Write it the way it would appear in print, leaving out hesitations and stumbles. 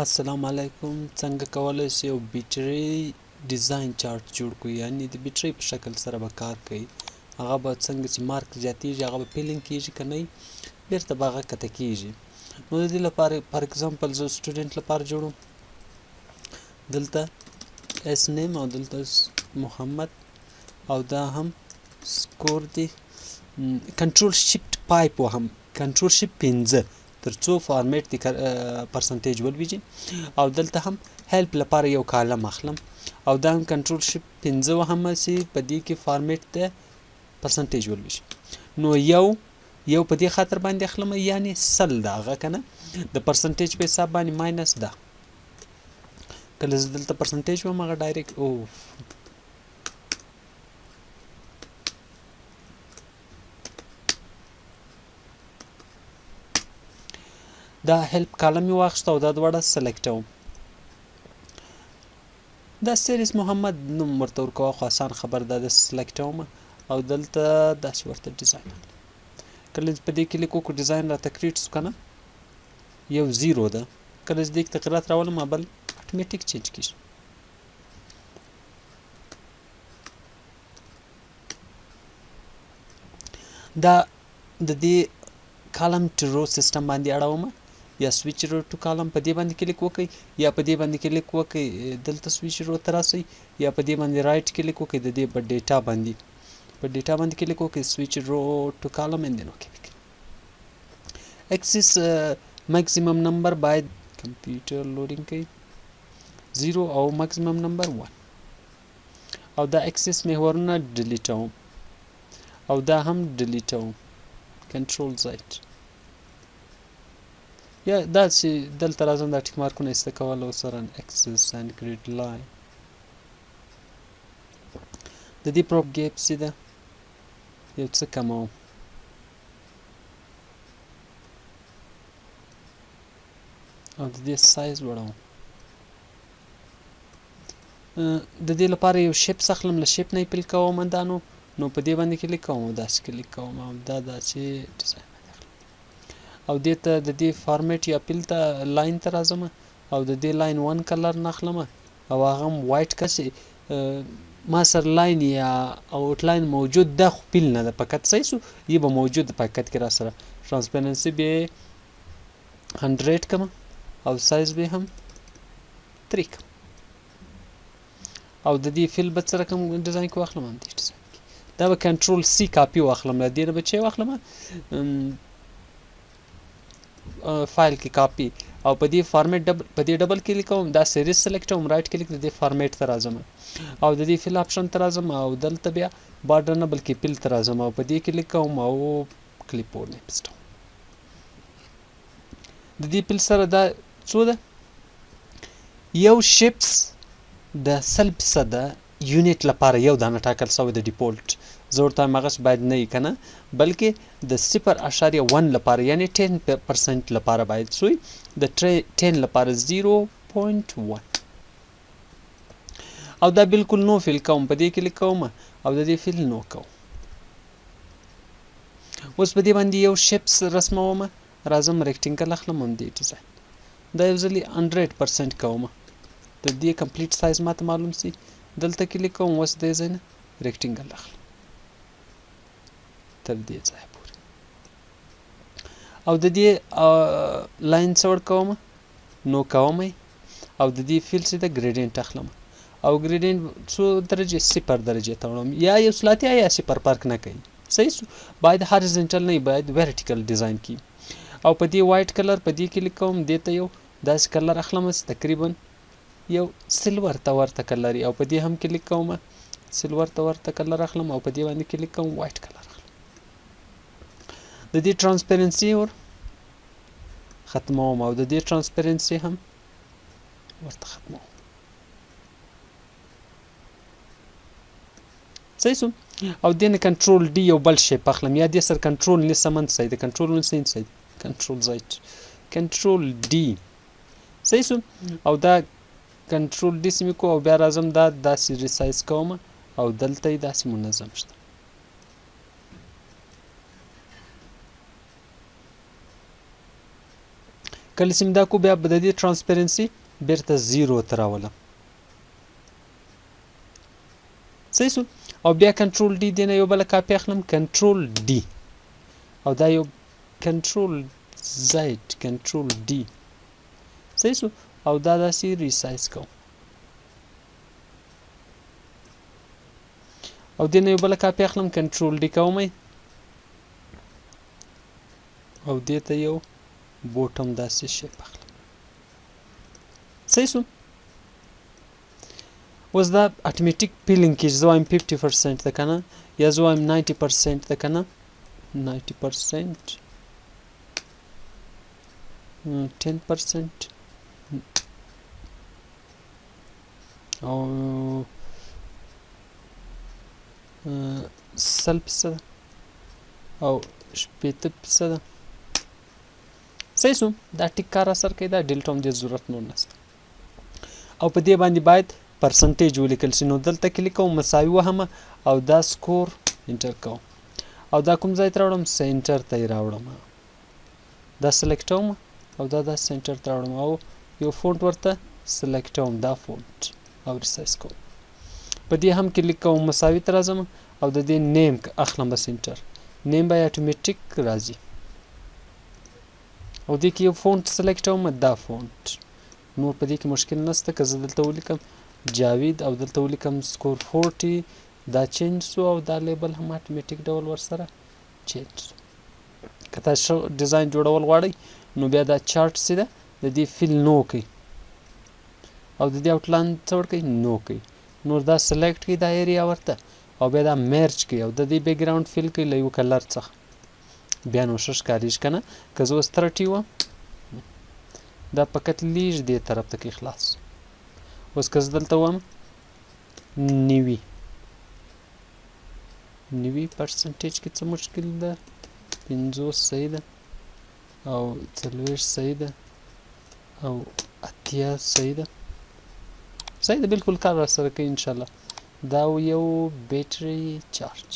السلام علیکم. څنګه کولی شئ یو بطرئ ډیزاین چارټ جوړ کړو؟ یعنی د بطرئ په شکل سره به کار کوي. هغه به څنګه چې مارک زیاتیږي هغه به فیلینګ کیږي که نه بیرته به هغه کته کیږي. نو د دې لپاره فار اگزامپل زه سټوډنټ لپاره جوړوم. دلته اس نیم او دلته محمد او دا هم سکور دی. کنټرول شیفټ پایپ وهم، کنټرول شیفټ 15 ترڅو فارمیټ دی پرسنټیج ولویږي. او دلته هم هیلپ لپاره یو کالم اخلم او دا هم کنټرول شیفټ 15 وهم چې په دې کې فارمیټ دی پرسنټیج ولویږي. نو یو په دې خاطر باندې اخلم یعنی سل ده هغه کنه د پرسنټیج په حساب باندې ماینس ده. کله زه دلته پرسنټیج وم هغه ډایرکټ دا هیلپ کالم یې واخیسته او دا دواړه سلیکټوم. دا سیریز محمد نوم ورته ورکوه خو اسان خبر ده. د سلیکټوم او دلته داسې ورته ډیزاین کله په دې کلیک وکړو ډیزاین راته کریټ شو که نه یو زیرو ده. کله چې دې کې تغیرات راولم بل اټومیټیک چینج کېږي. دا د دې کالم ټو رو سیستم باندې اړوم یا سویچ رو ټو کالم په دې باندې کلیک وکړئ یا په دې باندې کلیک وکړئ دلته سویچ رو ته راسئ یا په دې باندې رایټ کلیک وکړئ د دې په ډیټا باندې کلیک وکړئ سویچ رو ټو کالم اند دین اوکې اکسس میکسیمم نمبر باید کمپیوټر لوډینګ کوي 0 او میکسیمم نمبر 1 او دا اکسس محورونه ډیلیټوم او دا هم ډیلیټوم کنټرول زیډ یا دا چې دلته راځم دا ټیک مارکونه ایسته کول او سره اکسس اند ګریډ لاین د دې پروپ ګیپ چې ده یو څه کموم او د دې سایز لوړوم. د دې لپاره یو شیپ اخلم له شیپ نه یې پیل کوم نو په دې باندې کلیک کوم او داسې کلیک کوم او دا داسې ډیزاین او دې ته د دې فارمیټ یا پیل ته لاین ته راځم او د دې لاین 1 کلر نخلم او هغه هم وایټ کسي ما سر لاین یا اوټ لاین موجود ده خو پیل نه ده پکت سایسو یې به موجود پکت کې را سره ترانسپیرنسي به 100 کم او سایز به هم 3 کم او د دې فیل به سره کوم ډیزاین کو اخلم هم دې ډیزاین دا به کنټرول سی کاپی واخلم د دې به چې واخلم فایل کې کاپی او په دې فارمیټ په دې ډبل کلیک کوم دا سیریز سلیکټ کوم رائټ کلیک د دې فارمیټ ته راځم او د دې فیل اپشن ته راځم او دلته بیا بارډر نه بلکې پیل ته راځم او په دې کلیک کوم او کلیپ بورډ نه پستم. د دې پیل سره دا څو ده یو شیپس د سلب صده یونیټ لپاره یو دانه ټاکل شوی د ډیفالت زور ته مغس باید نه کنه بلکې د 0.1 لپاره یعنی 10% لپاره باید سوی د 10 لپاره 0.1 او دا بالکل نو فیل کوم په دې کلیک کوم او د دې فیل نو کوم. اوس په دې باندې یو شیپس رسموم راځم ریکټینګل اخلم هم دې ډیزاین دا یو ځلې 100% کوم د دې کمپلیټ سایز ماته معلوم سي دلته کلیک کوم اوس دې ځای نه ریکټینګل اخلم تر دې ځای پورې او د دې لاین څور کوم نو کوم او د دې فیل څخه د ګریډینټ اخلم او ګریډینټ څو درجه 0 درجه ته وړم یا یو سلاتي یا 0 فرق نه کوي صحیح باید هاريزونټل نه باید ورټیکل ډیزاین کی او په دې وایټ کلر په دې کلیک کوم دته یو داس کلر اخلم تقریبا یو سلور ته ورته کلر او په دې هم کلیک کوم سلور ته ورته کلر اخلم او په دې باندې کلیک کوم وایټ کلر د دې ترانسپیرنسي ور ختموم او د دې ترانسپیرنسي هم ورته ختموم صحیح سو او دین کنټرول ډي یو بل شی پخلم یا دې سر کنټرول نه سمن سي د کنټرول نه سین سي کنټرول زایټ کنټرول ډي صحیح سو او دا کنټرول ډي سم کو او بیا راځم دا داسې ریسایز کوم او دلته داسې منظم شته کله چې دا کو بیا به د دې ترانسپیرنسي بیرته 0 ته راولم. صحیح شو. او بیا کنټرول ډي دې نه یو بله کاپي اخلم، کنټرول ډي، او دا یو کنټرول زید، کنټرول ډي. صحیح شو. او دا داسې ریسایز کوم، او دې نه یو بله کاپي اخلم، کنټرول ډي کوم، او دې ته یو بوټم داسې شیپ اخلم. صحیح شو. اوس دا اتوماتیک پیلینګ کېږي. زه وایم 50% ده که نه، یا زه وایم 90% ده که نه، 90%، 10%، او 100%، او 80%. صحیح شو. دا ټیک کار اثر کوي، دا ډیلټا هم دې ضرورت نور نشته. او په دې باندې باید پرسنټیج ولیکل شي. نو دلته کلیک کوم، مساوي وهمه، او دا سکور انټر کوم، او دا کوم ځای ته راوړم، سینټر ته یې راوړم، دا سلیکټوم، او دا سینټر ته راوړم، او یو فونټ ورته سلیکټوم، دا فونټ، او ریسایز کوم. په دې هم کلیک کوم، مساوي ته راځم، او د دې نیم اخلم به سینټر، نیم به اتوماتیک راځي، او دې کې یو فونټ سلیکټوم، دا فونټ. نور په دې کې مشکل نشته. که زه دلته ولیکم جاوید، او دلته ولیکم سکور 40، دا چینج سو، او دا لیبل هم اتوماتیک ډول ورسره چینج سو. که تاسو ډیزاین جوړول غواړئ نو بیا دا چارټ سي ده د دې فیل نو کوي، او د دې آوټلاین څه ورکوي، نو کوي. نور دا سلیکټ کوي دا ایریا ورته، او بیا دا مرج کوي، او د دې بیک ګراوند فیل کوي له یو کلر څخه. بیا نو ښه ښکارېږي که نه. که زه اوس 30 وم، دا فقط لیږ دې طرف ته کوي خلاص. اوس که زه دلته وم 90 پرسنټیج کې څه مشکل ده، 50 صحیح ده، او 40 صحیح ده، او 80 صحیح ده. صحیح ده، بالکل کار را سره کوي انشاءالله. دا یو بیټري چارج.